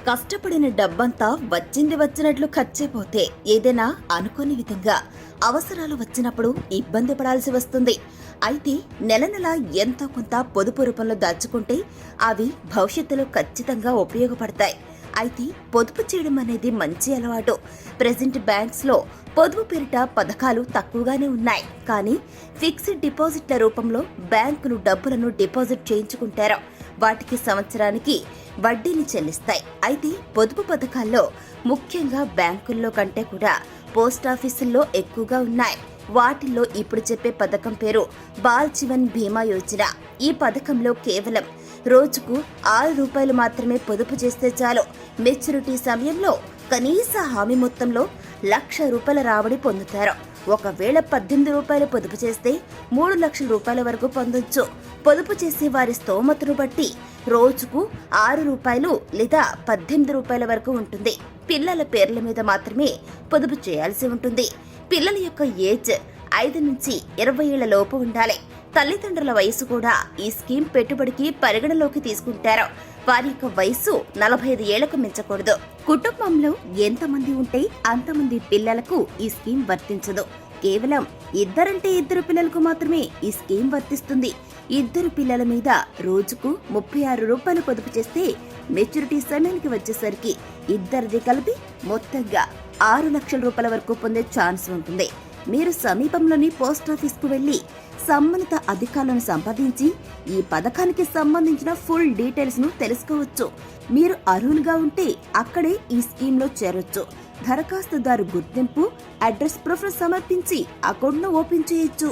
కష్టపడిన డబ్బంతా వచ్చింది వచ్చినట్లు ఖర్చయిపోతే ఏదైనా అనుకోని విధంగా అవసరాలు వచ్చినప్పుడు ఇబ్బంది పడాల్సి వస్తుంది. అయితే నెల నెల ఎంతో కొంత పొదుపు రూపంలో దాచుకుంటే అవి భవిష్యత్తులో ఖచ్చితంగా ఉపయోగపడతాయి. అయితే పొదుపు చేయడం అనేది మంచి అలవాటు. ప్రెజెంట్ బ్యాంక్స్ లో పొదుపు పేరిట పథకాలు తక్కువగానే ఉన్నాయి. కానీ ఫిక్స్డ్ డిపాజిట్ల రూపంలో బ్యాంకులు డబ్బులను డిపాజిట్ చేయించుకుంటారు. వాటికి సంవత్సరానికి వడ్డీని చెల్లిస్తాయి. అయితే పొదుపు పథకాల్లో ముఖ్యంగా బ్యాంకుల్లో కంటే కూడా పోస్టాఫీసుల్లో ఎక్కువగా ఉన్నాయి. వాటిల్లో ఇప్పుడు చెప్పే పథకం పేరు బాల్ జీవన్ బీమా యోజన. ఈ పథకంలో కేవలం రోజుకు ₹6 మాత్రమే పొదుపు చేస్తే చాలు. మెచ్యూరిటీ సమయంలో కనీస హామీ మొత్తంలో ₹1,00,000 రాబడి పొందుతారు. ఒకవేళ ₹18 పొదుపు చేస్తే ₹3,00,000 వరకు పొందొచ్చు. పొదుపు చేసే వారి స్తోమతను బట్టి రోజుకు ₹6 లేదా ₹18 వరకు ఉంటుంది. పిల్లల పేర్ల మీద మాత్రమే పొదుపు చేయాల్సి ఉంటుంది. పిల్లల యొక్క ఏజ్ 5 నుంచి 20 ఏళ్ల లోపు ఉండాలి. తల్లిదండ్రుల వయసు కూడా ఈ స్కీమ్ పెట్టుబడికి పరిగణలోకి తీసుకుంటారు. వారి యొక్క వయసు 45 ఏళ్లకు మించకూడదు. కుటుంబంలో ఎంతమంది ఉంటే అంతమంది పిల్లలకు ఈ స్కీమ్ వర్తించదు. కేవలం 2 పిల్లలకు మాత్రమే ఈ స్కీమ్ వర్తిస్తుంది. 2 పిల్లల మీద రోజుకు ₹36 పొదుపు చేస్తే మెచ్యూరిటీ సమయానికి వచ్చేసరికి ఇద్దరిది కలిపి మొత్తంగా ₹6,00,000 వరకు పొందే ఛాన్స్ ఉంటుంది. మీరు సమీపంలోని పోస్టాఫీస్కు వెళ్లి సంబంధిత అధికారులను సంప్రదించి ఈ పథకానికి సంబంధించిన ఫుల్ డీటెయిల్స్ ను తెలుసుకోవచ్చు. మీరు అర్హులుగా ఉంటే అక్కడే ఈ స్కీమ్ లో చేరొచ్చు. దరఖాస్తుదారు గుర్తింపు, అడ్రస్ ప్రూఫ్ సమర్పించి అకౌంట్ ను ఓపెన్ చేయొచ్చు.